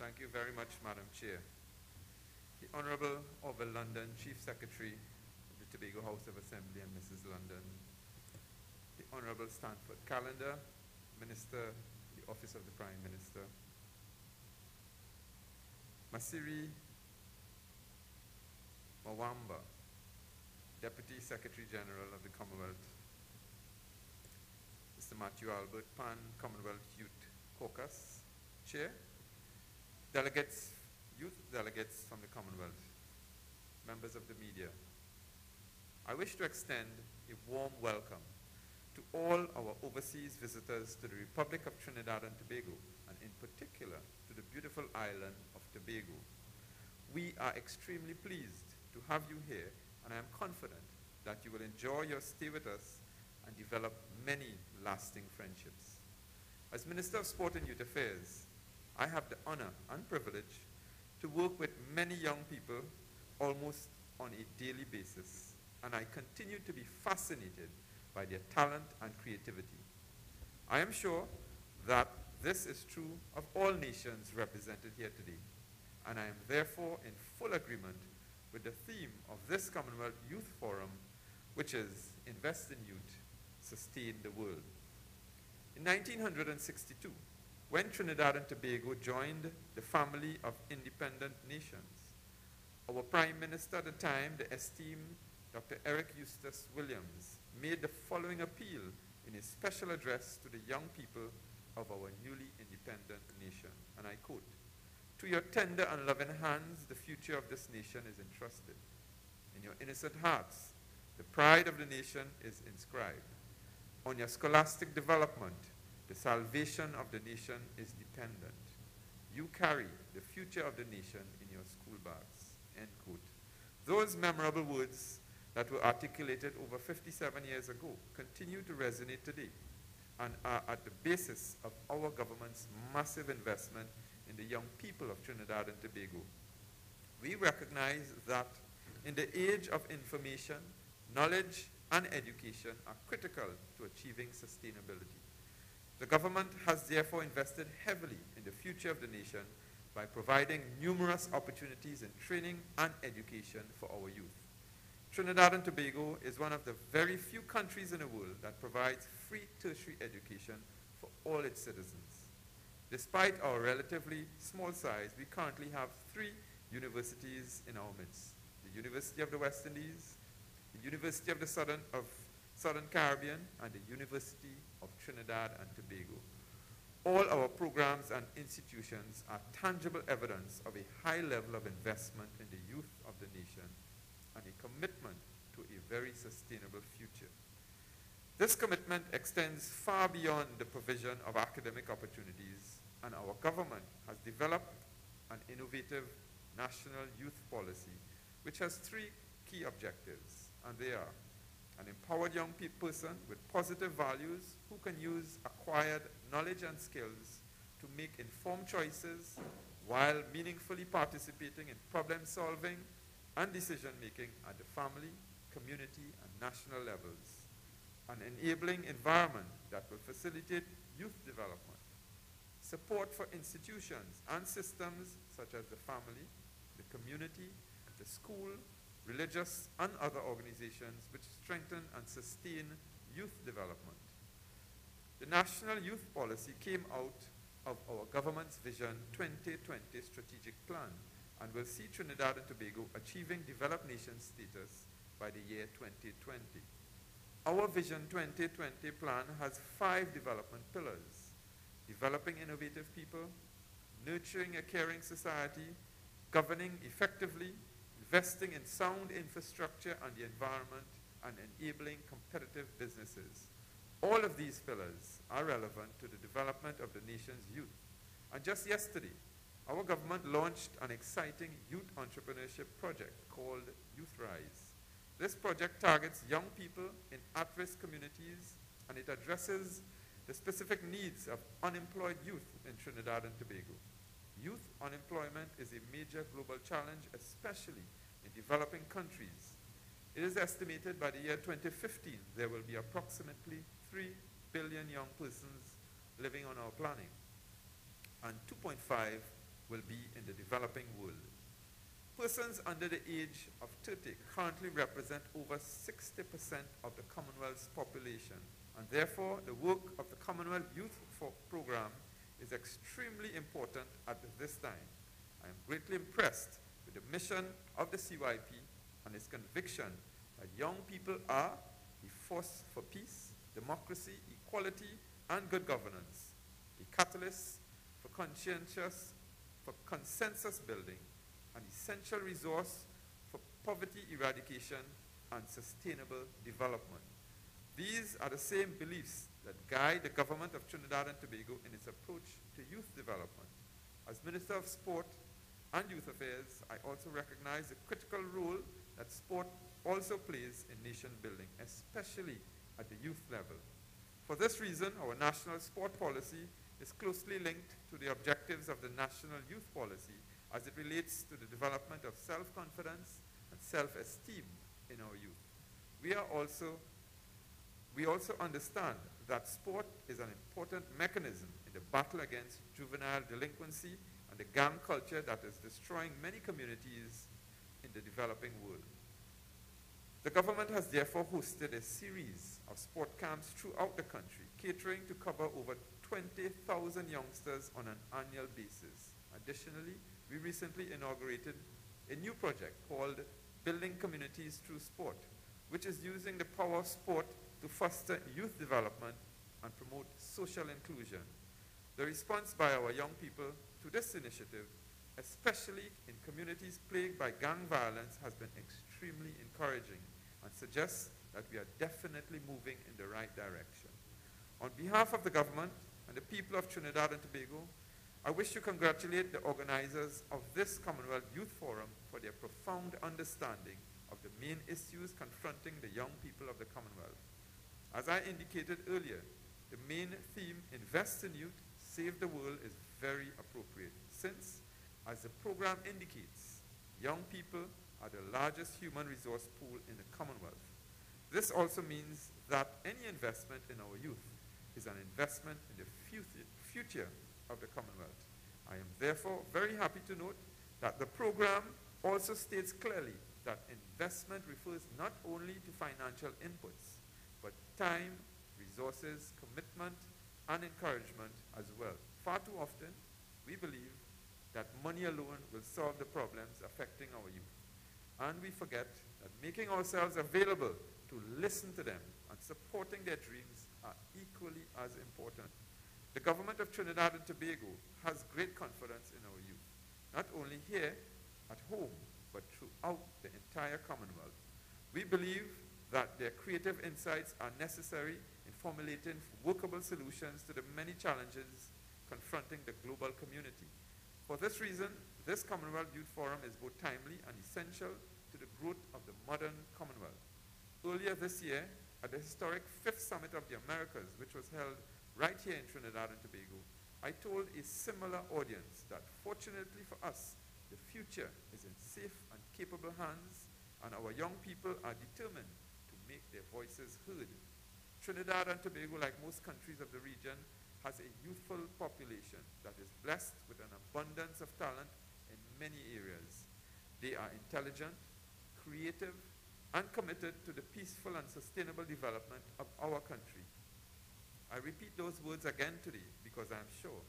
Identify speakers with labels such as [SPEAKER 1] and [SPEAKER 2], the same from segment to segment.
[SPEAKER 1] Thank you very much, Madam Chair. The Honourable Orville London, Chief Secretary of the Tobago House of Assembly, and Mrs. London. The Honourable Stanford Callender, Minister, the Office of the Prime Minister. Masiri Mwamba, Deputy Secretary General of the Commonwealth. Mr. Matthew Albert Pan, Commonwealth Youth Caucus Chair. Delegates, youth delegates from the Commonwealth, members of the media. I wish to extend a warm welcome to all our overseas visitors to the Republic of Trinidad and Tobago, and in particular to the beautiful island of Tobago. We are extremely pleased to have you here, and I am confident that you will enjoy your stay with us and develop many lasting friendships. As Minister of Sport and Youth Affairs, I have the honor and privilege to work with many young people almost on a daily basis, and I continue to be fascinated by their talent and creativity. I am sure that this is true of all nations represented here today, and I am therefore in full agreement with the theme of this Commonwealth Youth Forum, which is Invest in Youth, Sustain the World. In 1962, when Trinidad and Tobago joined the family of independent nations, our Prime Minister at the time, the esteemed Dr. Eric Eustace Williams, made the following appeal in a special address to the young people of our newly independent nation, and I quote, "To your tender and loving hands, the future of this nation is entrusted. In your innocent hearts, the pride of the nation is inscribed. On your scholastic development, the salvation of the nation is dependent. You carry the future of the nation in your school bags," end quote. Those memorable words that were articulated over 57 years ago continue to resonate today and are at the basis of our government's massive investment in the young people of Trinidad and Tobago. We recognize that in the age of information, knowledge and education are critical to achieving sustainability. The government has therefore invested heavily in the future of the nation by providing numerous opportunities in training and education for our youth. Trinidad and Tobago is one of the very few countries in the world that provides free tertiary education for all its citizens. Despite our relatively small size, we currently have 3 universities in our midst: the University of the West Indies, the University of the Southern Caribbean, and the University of Trinidad and Tobago. All our programs and institutions are tangible evidence of a high level of investment in the youth of the nation and a commitment to a very sustainable future. This commitment extends far beyond the provision of academic opportunities, and our government has developed an innovative national youth policy which has 3 key objectives, and they are: an empowered young person with positive values who can use acquired knowledge and skills to make informed choices while meaningfully participating in problem solving and decision making at the family, community, and national levels; an enabling environment that will facilitate youth development; support for institutions and systems such as the family, the community, the school, religious and other organizations which strengthen and sustain youth development. The National Youth Policy came out of our government's Vision 2020 strategic plan and will see Trinidad and Tobago achieving developed nation status by the year 2020. Our Vision 2020 plan has 5 development pillars: developing innovative people, nurturing a caring society, governing effectively, investing in sound infrastructure and the environment, and enabling competitive businesses. All of these pillars are relevant to the development of the nation's youth. And just yesterday, our government launched an exciting youth entrepreneurship project called Youth Rise. This project targets young people in at-risk communities, and it addresses the specific needs of unemployed youth in Trinidad and Tobago. Youth unemployment is a major global challenge, especially in developing countries. It is estimated by the year 2015 there will be approximately 3 billion young persons living on our planet, and 2.5 will be in the developing world. Persons under the age of 30 currently represent over 60% of the Commonwealth's population, and therefore the work of the Commonwealth Youth Program is extremely important at this time. I am greatly impressed with the mission of the CYP and its conviction that young people are a force for peace, democracy, equality, and good governance, a catalyst for consensus building, an essential resource for poverty eradication and sustainable development. These are the same beliefs that guide the government of Trinidad and Tobago in its approach to youth development. As Minister of Sport and Youth Affairs, I also recognize the critical role that sport also plays in nation building, especially at the youth level. For this reason, our national sport policy is closely linked to the objectives of the National Youth Policy as it relates to the development of self-confidence and self-esteem in our youth. We also understand that sport is an important mechanism in the battle against juvenile delinquency and the gang culture that is destroying many communities in the developing world. The government has therefore hosted a series of sport camps throughout the country, catering to cover over 20,000 youngsters on an annual basis. Additionally, we recently inaugurated a new project called Building Communities Through Sport, which is using the power of sport to foster youth development and promote social inclusion. The response by our young people to this initiative, especially in communities plagued by gang violence, has been extremely encouraging and suggests that we are definitely moving in the right direction. On behalf of the government and the people of Trinidad and Tobago, I wish to congratulate the organizers of this Commonwealth Youth Forum for their profound understanding of the main issues confronting the young people of the Commonwealth. As I indicated earlier, the main theme, Invest in Youth, Save the World, is very appropriate since, as the program indicates, young people are the largest human resource pool in the Commonwealth. This also means that any investment in our youth is an investment in the future of the Commonwealth. I am therefore very happy to note that the program also states clearly that investment refers not only to financial inputs, but time, resources, commitment, and encouragement as well. Far too often, we believe that money alone will solve the problems affecting our youth. And we forget that making ourselves available to listen to them and supporting their dreams are equally as important. The government of Trinidad and Tobago has great confidence in our youth, not only here at home, but throughout the entire Commonwealth. We believe that their creative insights are necessary in formulating workable solutions to the many challenges confronting the global community. For this reason, this Commonwealth Youth Forum is both timely and essential to the growth of the modern Commonwealth. Earlier this year, at the historic 5th Summit of the Americas, which was held right here in Trinidad and Tobago, I told a similar audience that fortunately for us, the future is in safe and capable hands, and our young people are determined to make their voices heard. Trinidad and Tobago, like most countries of the region, has a youthful population that is blessed with an abundance of talent in many areas. They are intelligent, creative, and committed to the peaceful and sustainable development of our country. I repeat those words again today because I am sure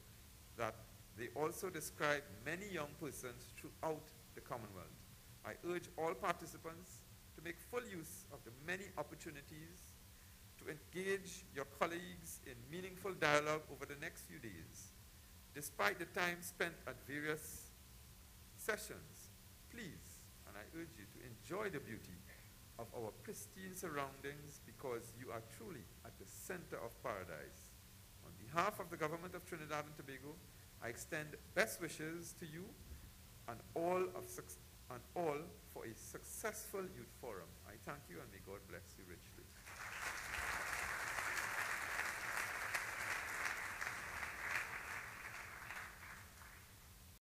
[SPEAKER 1] that they also describe many young persons throughout the Commonwealth. I urge all participants to make full use of the many opportunities to engage your colleagues in meaningful dialogue over the next few days. Despite the time spent at various sessions, please, and I urge you to enjoy the beauty of our pristine surroundings because you are truly at the center of paradise. On behalf of the government of Trinidad and Tobago, I extend best wishes to you and all for a successful youth forum. I thank you and may God bless you.